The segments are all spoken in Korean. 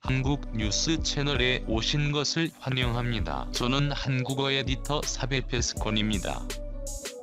한국 뉴스 채널에 오신 것을 환영합니다. 저는 한국어 에디터 사베페스콘입니다.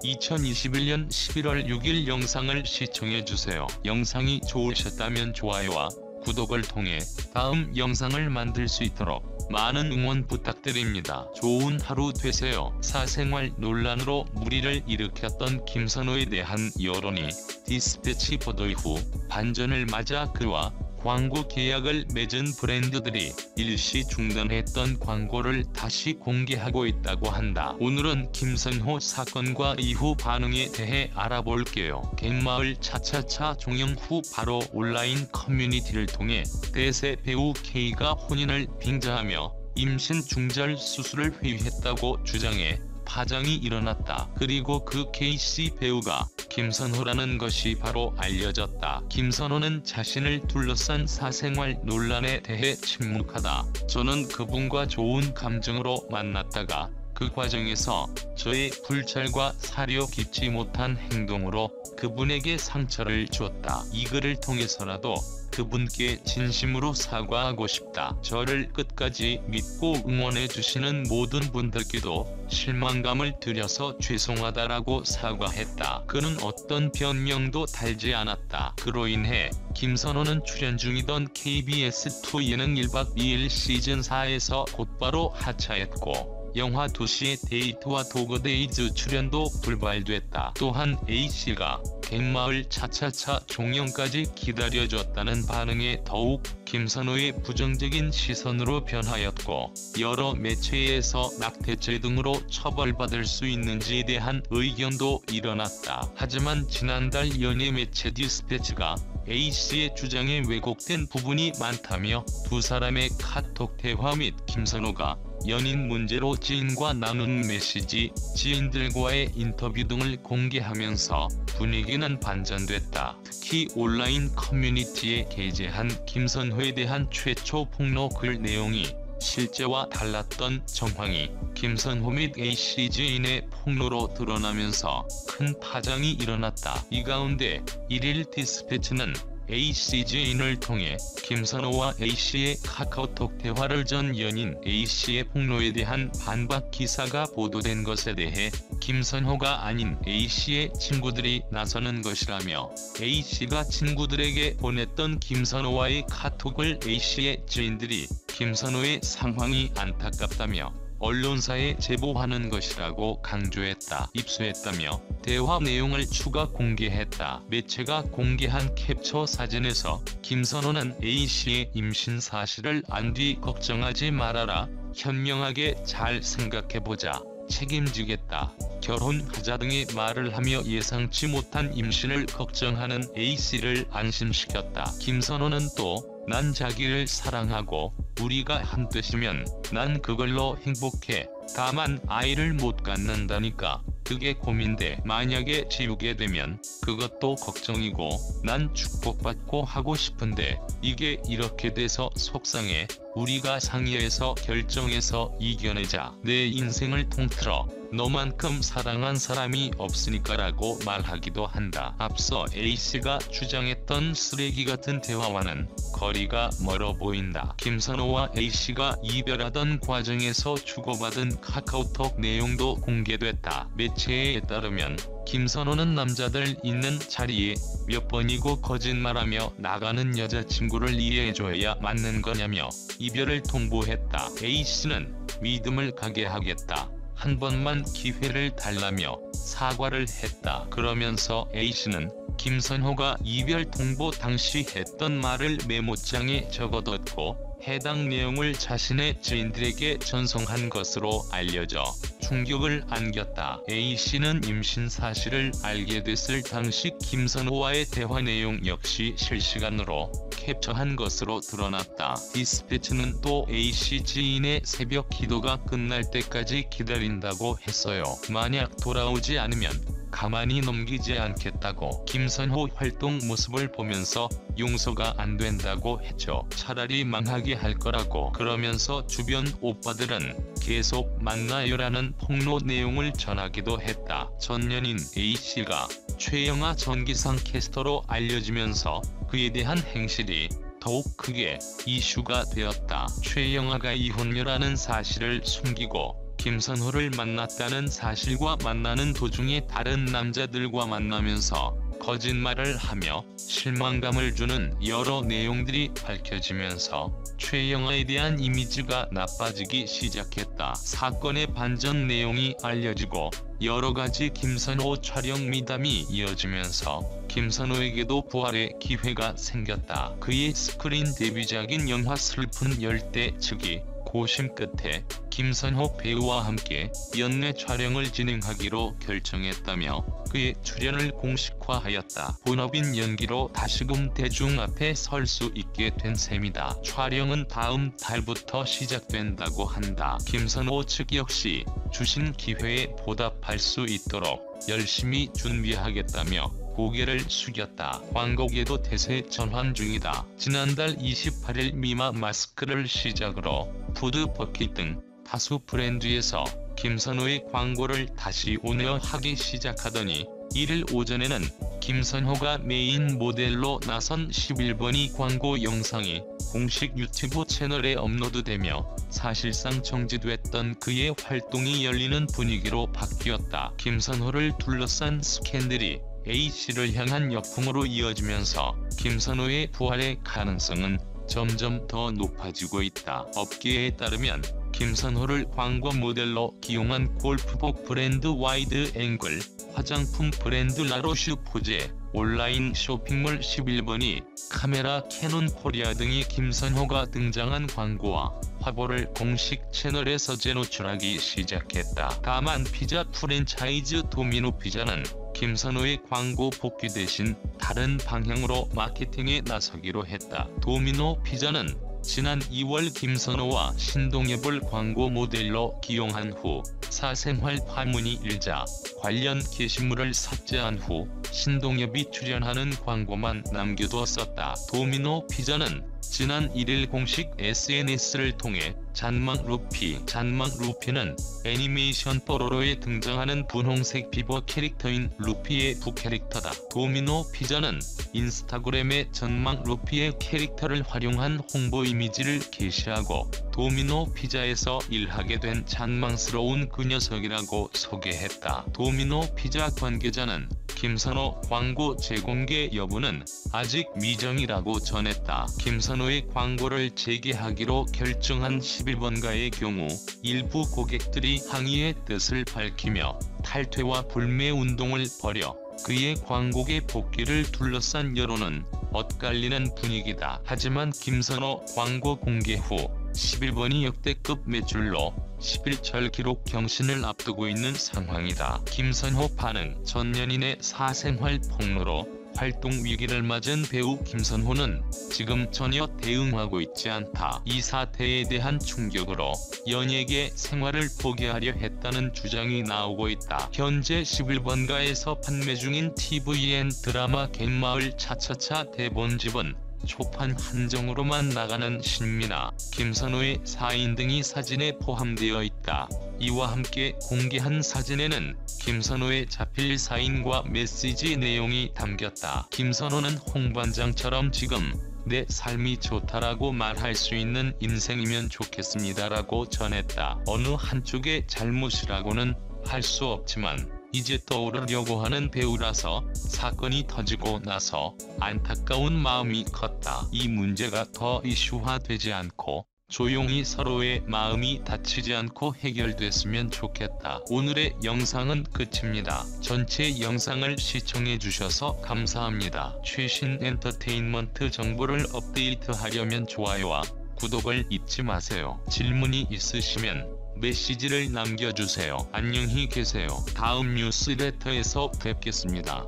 2021년 11월 6일 영상을 시청해주세요. 영상이 좋으셨다면 좋아요와 구독을 통해 다음 영상을 만들 수 있도록 많은 응원 부탁드립니다. 좋은 하루 되세요. 사생활 논란으로 물의를 일으켰던 김선호에 대한 여론이 디스패치 보도 이후 반전을 맞아 그와 광고 계약을 맺은 브랜드들이 일시 중단했던 광고를 다시 공개하고 있다고 한다. 오늘은 김선호 사건과 이후 반응에 대해 알아볼게요. 갯마을 차차차 종영 후 바로 온라인 커뮤니티를 통해 대세 배우 K가 혼인을 빙자하며 임신 중절 수술을 회유했다고 주장해 파장이 일어났다. 그리고 그 K씨 배우가 김선호라는 것이 바로 알려졌다. 김선호는 자신을 둘러싼 사생활 논란에 대해 침묵하다. 저는 그분과 좋은 감정으로 만났다가 그 과정에서 저의 불찰과 사려 깊지 못한 행동으로 그분에게 상처를 주었다. 이 글을 통해서라도 그분께 진심으로 사과하고 싶다. 저를 끝까지 믿고 응원해주시는 모든 분들께도 실망감을 드려서 죄송하다라고 사과했다. 그는 어떤 변명도 달지 않았다. 그로 인해 김선호는 출연 중이던 KBS2 예능 1박 2일 시즌4에서 곧바로 하차했고 영화 도시의 데이트와 도그데이즈 출연도 불발됐다. 또한 A씨가 갯마을 차차차 종영까지 기다려줬다는 반응에 더욱 김선호의 부정적인 시선으로 변하였고 여러 매체에서 낙태죄 등으로 처벌받을 수 있는지에 대한 의견도 일어났다. 하지만 지난달 연예 매체 디스패치가 A씨의 주장에 왜곡된 부분이 많다며 두 사람의 카톡 대화 및 김선호가 연인 문제로 지인과 나눈 메시지, 지인들과의 인터뷰 등을 공개하면서 분위기는 반전됐다. 특히 온라인 커뮤니티에 게재한 김선호에 대한 최초 폭로 글 내용이 실제와 달랐던 정황이 김선호 및 A씨 지인의 폭로로 드러나면서 큰 파장이 일어났다. 이 가운데 1일 디스패치는 A씨 지인을 통해 김선호와 A씨의 카카오톡 대화를 전 연인 A씨의 폭로에 대한 반박 기사가 보도된 것에 대해 김선호가 아닌 A씨의 친구들이 나서는 것이라며 A씨가 친구들에게 보냈던 김선호와의 카톡을 A씨의 지인들이 김선호의 상황이 안타깝다며 언론사에 제보하는 것이라고 강조했다. 입수했다며 대화 내용을 추가 공개했다. 매체가 공개한 캡처 사진에서 김선호는 A씨의 임신 사실을 안 뒤 걱정하지 말아라. 현명하게 잘 생각해보자. 책임지겠다. 결혼하자 등의 말을 하며 예상치 못한 임신을 걱정하는 A씨를 안심시켰다. 김선호는 또 난 자기를 사랑하고 우리가 한뜻이면 난 그걸로 행복해. 다만 아이를 못 갖는다니까 그게 고민돼. 만약에 지우게 되면 그것도 걱정이고 난 축복받고 하고 싶은데 이게 이렇게 돼서 속상해. 우리가 상의해서 결정해서 이겨내자. 내 인생을 통틀어 너만큼 사랑한 사람이 없으니까라고 말하기도 한다. 앞서 A씨가 주장했던 쓰레기 같은 대화와는 거리가 멀어 보인다. 김선호와 A씨가 이별하던 과정에서 주고받은 카카오톡 내용도 공개됐다. 매체에 따르면 김선호는 남자들 있는 자리에 몇 번이고 거짓말하며 나가는 여자친구를 이해해줘야 맞는 거냐며 이별을 통보했다. A씨는 믿음을 가게 하겠다. 한 번만 기회를 달라며 사과를 했다. 그러면서 A씨는 김선호가 이별 통보 당시 했던 말을 메모장에 적어뒀고 해당 내용을 자신의 지인들에게 전송한 것으로 알려져 충격을 안겼다. A씨는 임신 사실을 알게 됐을 당시 김선호와의 대화 내용 역시 실시간으로 캡처한 것으로 드러났다. 디스패치는 또 A씨 지인의 새벽 기도가 끝날 때까지 기다린다고 했어요. 만약 돌아오지 않으면 가만히 넘기지 않겠다고 김선호 활동 모습을 보면서 용서가 안 된다고 했죠. 차라리 망하게 할 거라고. 그러면서 주변 오빠들은 계속 만나요라는 폭로 내용을 전하기도 했다. 전 연인 A씨가 최영하 전기상 캐스터로 알려지면서 그에 대한 행실이 더욱 크게 이슈가 되었다. 최영아가 이혼녀라는 사실을 숨기고 김선호를 만났다는 사실과 만나는 도중에 다른 남자들과 만나면서 거짓말을 하며 실망감을 주는 여러 내용들이 밝혀지면서 최영아에 대한 이미지가 나빠지기 시작했다. 사건의 반전 내용이 알려지고 여러가지 김선호 촬영 미담이 이어지면서 김선호에게도 부활의 기회가 생겼다. 그의 스크린 데뷔작인 영화 슬픈 열대 측이 고심 끝에 김선호 배우와 함께 연내 촬영을 진행하기로 결정했다며 그의 출연을 공식화하였다. 본업인 연기로 다시금 대중 앞에 설 수 있게 된 셈이다. 촬영은 다음 달부터 시작된다고 한다. 김선호 측 역시 주신 기회에 보답할 수 있도록 열심히 준비하겠다며 고개를 숙였다. 광고계도 대세 전환 중이다. 지난달 28일 미마 마스크를 시작으로 푸드버킷 등 다수 브랜드에서 김선호의 광고를 다시 온에어 하기 시작하더니 1일 오전에는 김선호가 메인 모델로 나선 11번이 광고 영상이 공식 유튜브 채널에 업로드되며 사실상 정지됐던 그의 활동이 열리는 분위기로 바뀌었다. 김선호를 둘러싼 스캔들이 A씨를 향한 역풍으로 이어지면서 김선호의 부활의 가능성은 점점 더 높아지고 있다. 업계에 따르면 김선호를 광고 모델로 기용한 골프복 브랜드 와이드 앵글, 화장품 브랜드 라로슈포제, 온라인 쇼핑몰 11번이, 카메라 캐논 코리아 등이 김선호가 등장한 광고와 화보를 공식 채널에서 재노출하기 시작했다. 다만 피자 프랜차이즈 도미노 피자는 김선호의 광고 복귀 대신 다른 방향으로 마케팅에 나서기로 했다. 도미노 피자는 지난 2월 김선호와 신동엽을 광고 모델로 기용한 후 사생활 파문이 일자 관련 게시물을 삭제한 후 신동엽이 출연하는 광고만 남겨두었었다. 도미노 피자는 지난 1일 공식 SNS를 통해 잔망 루피는 애니메이션 뽀로로에 등장하는 분홍색 비버 캐릭터인 루피의 부캐릭터다. 도미노 피자는 인스타그램에 전망 루피의 캐릭터를 활용한 홍보 이미지를 게시하고 도미노 피자에서 일하게 된 잔망스러운 그 녀석이라고 소개했다. 도미노 피자 관계자는 김선호 광고 재공개 여부는 아직 미정이라고 전했다. 김선호의 광고를 재개하기로 결정한 11번가의 경우 일부 고객들이 항의의 뜻을 밝히며 탈퇴와 불매 운동을 벌여 그의 광고계 복귀를 둘러싼 여론은 엇갈리는 분위기다. 하지만 김선호 광고 공개 후 11번이 역대급 매출로 11절 기록 경신을 앞두고 있는 상황이다. 김선호 반응. 전 연인의 사생활 폭로로 활동 위기를 맞은 배우 김선호는 지금 전혀 대응하고 있지 않다. 이 사태에 대한 충격으로 연예계 생활을 포기하려 했다는 주장이 나오고 있다. 현재 11번가에서 판매 중인 tvN 드라마 갯마을 차차차 대본집은 초판 한정으로만 나가는 신미나, 김선호의 사인 등이 사진에 포함되어 있다. 이와 함께 공개한 사진에는 김선호의 자필 사인과 메시지 내용이 담겼다. 김선호는 홍반장처럼 지금 내 삶이 좋다라고 말할 수 있는 인생이면 좋겠습니다라고 전했다. 어느 한쪽의 잘못이라고는 할 수 없지만 이제 떠오르려고 하는 배우라서 사건이 터지고 나서 안타까운 마음이 컸다. 이 문제가 더 이슈화되지 않고 조용히 서로의 마음이 다치지 않고 해결됐으면 좋겠다. 오늘의 영상은 끝입니다. 전체 영상을 시청해주셔서 감사합니다. 최신 엔터테인먼트 정보를 업데이트하려면 좋아요와 구독을 잊지 마세요. 질문이 있으시면 메시지를 남겨주세요. 안녕히 계세요. 다음 뉴스레터에서 뵙겠습니다.